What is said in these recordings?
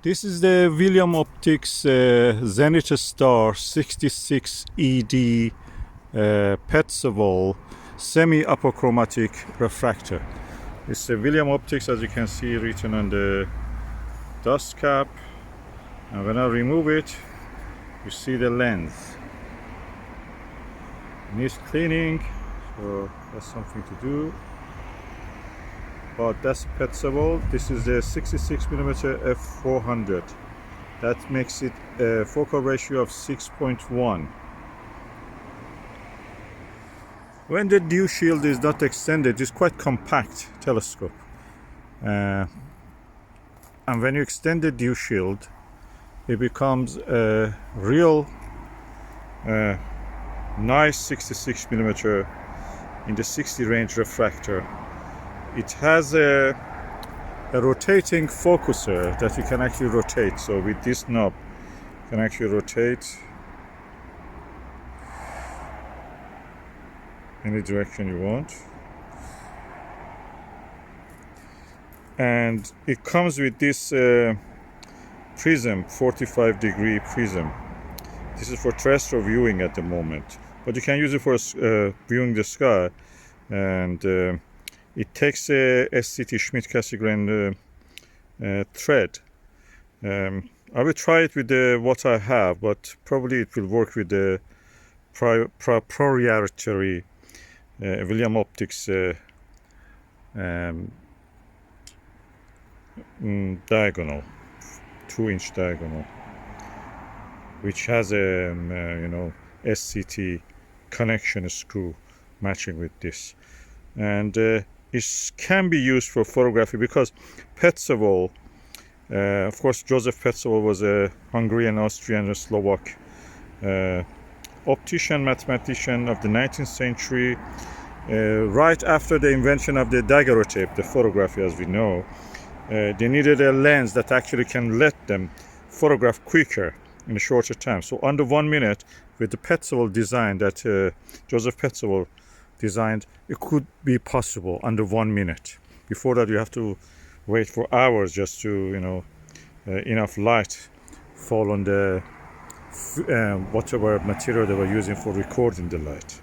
This is the William Optics Zenithstar 66ED Petzeval Semi-Apo Refractor. It's a William Optics, as you can see written on the dust cap, and when I remove it you see the lens needs cleaning, so that's something to do. But that's Petzeval. This is the 66mm f400. That makes it a focal ratio of 6.1. When the dew shield is not extended, it's quite compact telescope. And when you extend the dew shield, it becomes a real nice 66mm in the 60 range refractor. It has a rotating focuser that you can actually rotate. So with this knob, you can actually rotate any direction you want. And it comes with this prism, 45-degree prism. This is for terrestrial viewing at the moment, but you can use it for viewing the sky. And it takes a SCT Schmidt-Cassegrain thread. I will try it with what I have, but probably it will work with the proprietary William Optics diagonal, 2-inch diagonal, which has a SCT connection screw matching with this. And it can be used for photography because Petzeval, of course, Joseph Petzeval was a Hungarian, Austrian, and Slovak optician, mathematician of the 19th century. Right after the invention of the daguerreotype, the photography as we know, they needed a lens that actually can let them photograph quicker in a shorter time. So under 1 minute, with the Petzeval design that Joseph Petzeval designed, it could be possible under 1 minute. Before that, you have to wait for hours just to, enough light fall on the whatever material they were using for recording the light.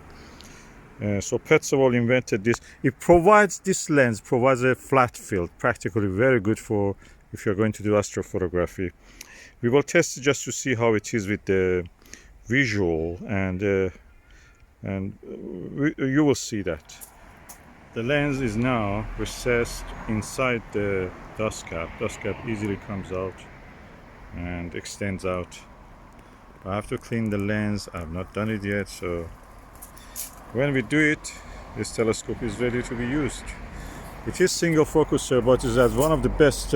So Petzeval invented this. This lens provides a flat field, practically very good for if you're going to do astrophotography. We will test it just to see how it is with the visual, and you will see that. The lens is now recessed inside the dust cap. Dust cap easily comes out and extends out. I have to clean the lens. I have not done it yet, so when we do it, this telescope is ready to be used. It is single focuser, but it has one of the best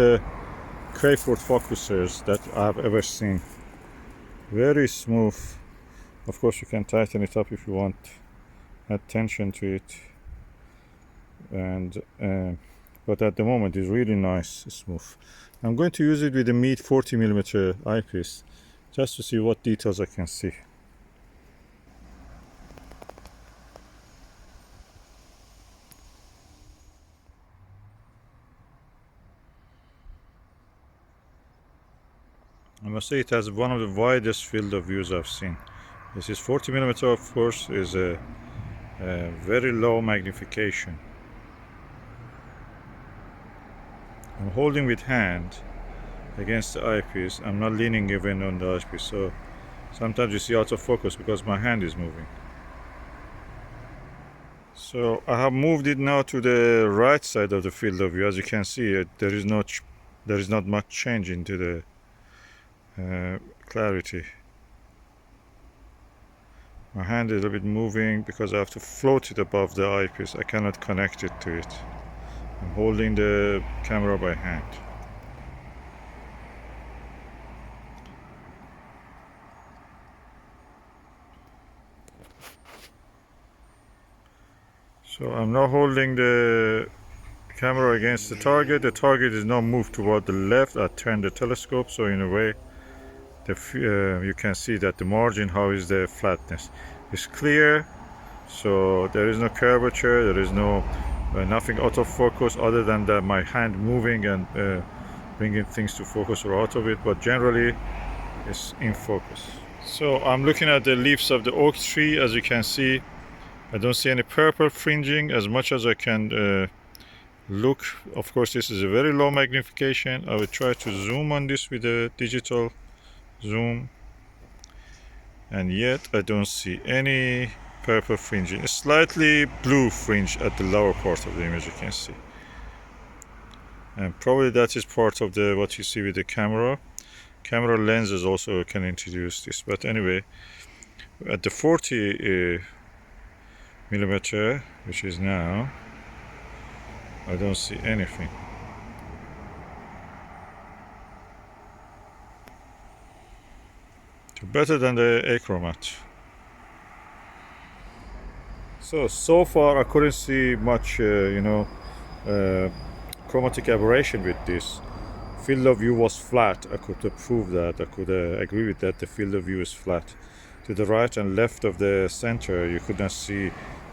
Crayford focusers that I've ever seen. Very smooth. Of course, you can tighten it up if you want, add tension to it, and but at the moment it's really nice, smooth. I'm going to use it with a Meade 40mm eyepiece just to see what details I can see. I must say it has one of the widest field of views I've seen. This is 40mm, of course, is a very low magnification. I'm holding with hand against the eyepiece. I'm not leaning even on the eyepiece, so sometimes you see out of focus because my hand is moving. So I have moved it now to the right side of the field of view. As you can see, there is not much change into the clarity. My hand is a bit moving because I have to float it above the eyepiece. I cannot connect it to it. I'm holding the camera by hand. So I'm now holding the camera against the target. The target is now moved toward the left. I turned the telescope, so in a way you can see that the margin, how is the flatness, is clear. So there is no curvature, there is no nothing out of focus other than my hand moving and bringing things to focus or out of it, but generally it's in focus. So I'm looking at the leaves of the oak tree. As you can see, I don't see any purple fringing as much as I can look. Of course, this is a very low magnification. I will try to zoom on this with a digital zoom, and yet I don't see any purple fringing. A slightly blue fringe at the lower part of the image, you can see, and probably that is part of the what you see with the camera lenses also can introduce this. But anyway, at the 40 millimeter, which is now, I don't see anything. Better than the achromat. So far I couldn't see much chromatic aberration with this. Field of view was flat. I could prove that. I could agree with that. The field of view is flat. To the right and left of the center, you could not see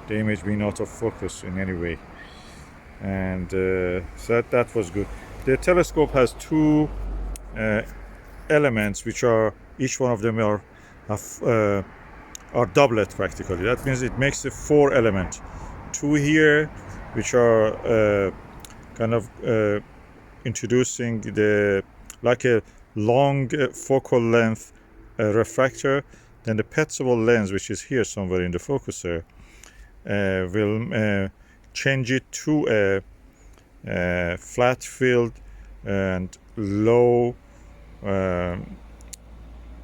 the image being out of focus in any way, and so that was good. The telescope has two elements, which are each one of them are doublet practically. That means it makes a 4 element. Two here, which are kind of introducing the like a long focal length refractor. Then the Petzeval lens, which is here somewhere in the focuser, will change it to a flat field and low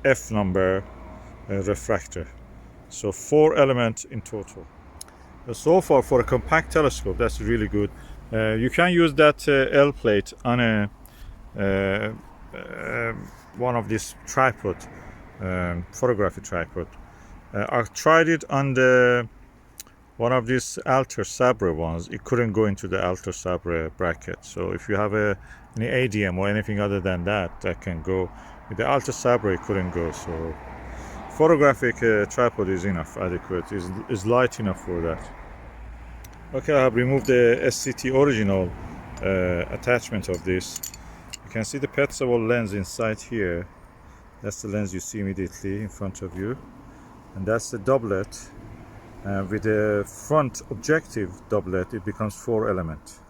F number refractor. So 4 elements in total. So far for a compact telescope, that's really good. You can use that L plate on a one of these tripod, photography tripod. I tried it on the one of these Alta Sabre ones. It couldn't go into the Alta Sabre bracket. So if you have any ADM or anything other than that, that can go. With the Alta Sabre, it couldn't go. So photographic tripod is enough, adequate, is light enough for that. Okay, I have removed the SCT original attachment of this. You can see the Petzeval lens inside here. That's the lens you see immediately in front of you, and that's the doublet. With the front objective doublet, it becomes 4 element.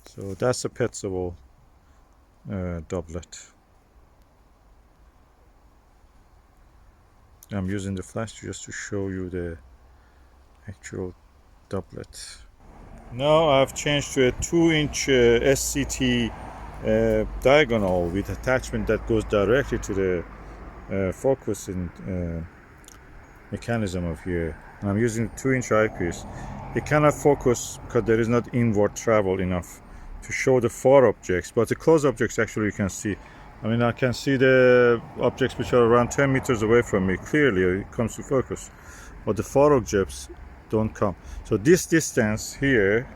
So that's a Petzeval doublet. I'm using the flash just to show you the actual doublet. Now I've changed to a 2-inch SCT diagonal with attachment that goes directly to the focusing mechanism of here. And I'm using a 2-inch eyepiece. It cannot focus because there is not inward travel enough to show the far objects, but the close objects actually you can see. I mean, I can see the objects which are around 10 meters away from me clearly. It comes to focus, but the far objects don't come. So this distance here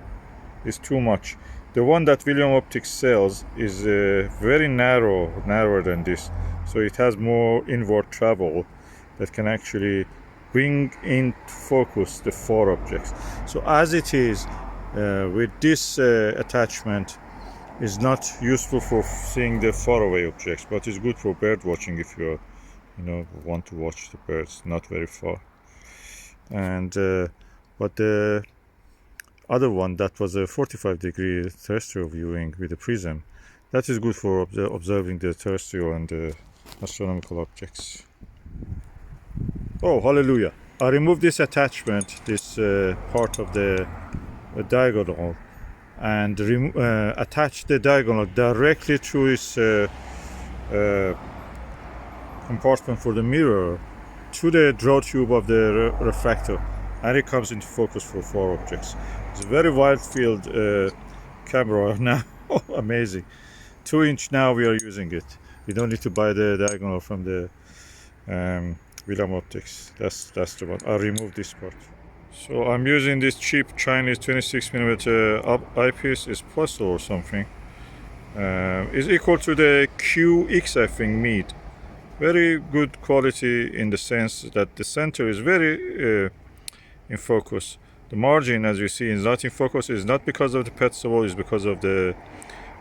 is too much. The one that William Optics sells is very narrower than this, so it has more inward travel that can actually bring in focus the far objects. So as it is, with this attachment, is not useful for seeing the faraway objects, but it's good for bird watching if you want to watch the birds not very far. And but the other one, that was a 45-degree terrestrial viewing with a prism, that is good for observing the terrestrial and the astronomical objects. Oh, hallelujah! I removed this attachment, this part of the diagonal, and attach the diagonal directly to its compartment for the mirror to the draw tube of the refractor, and it comes into focus for 4 objects. It's a very wide field camera now. Amazing. 2-inch now we are using it. We don't need to buy the diagonal from the William Optics. That's the one. I removed this part. So I'm using this cheap Chinese 26mm eyepiece. It's Plössl or something. It's equal to the QX, I think, Meade. Very good quality in the sense that the center is very in focus. The margin, as you see, is not in focus. It's not because of the Petzeval, it's because of the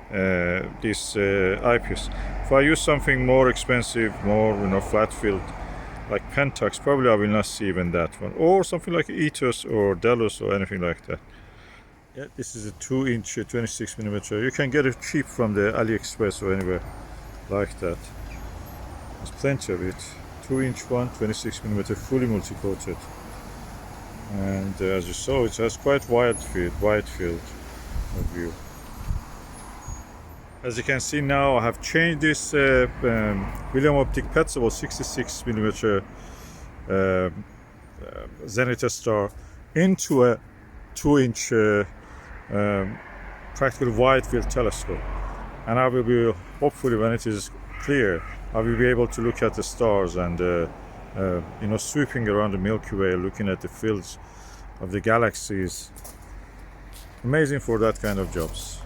this eyepiece. If I use something more expensive, more flat field, like Pentax, probably I will not see even that one, or something like Ethos or Delos or anything like that. Yeah, this is a 2-inch 26mm. You can get it cheap from the AliExpress or anywhere like that. There's plenty of it. 2-inch one, 26mm, fully multi-coated. And as you saw, it has quite wide field of view. As you can see now, I have changed this William Optic Petzeval 66mm Zenithstar into a 2-inch practical wide field telescope, and I will be, hopefully when it is clear, I will be able to look at the stars and sweeping around the Milky Way, looking at the fields of the galaxies. Amazing for that kind of jobs.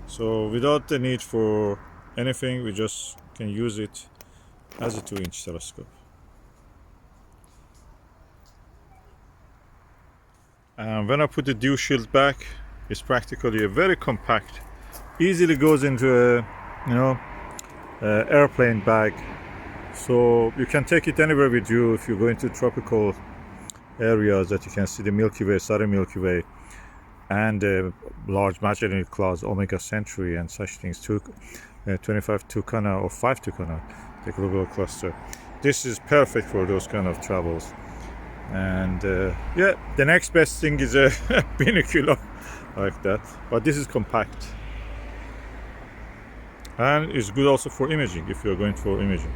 So without the need for anything, we just can use it as a 2-inch telescope. And when I put the dew shield back, it's practically a very compact, easily goes into a airplane bag, so you can take it anywhere with you if you go into tropical areas that you can see the Milky Way, southern Milky Way, and large Magellan clouds, Omega Centauri and such things, 25 Tucana or 5 Tucana, the global cluster. This is perfect for those kind of travels. And yeah, the next best thing is a binocular like that, but this is compact and it's good also for imaging if you're going for imaging.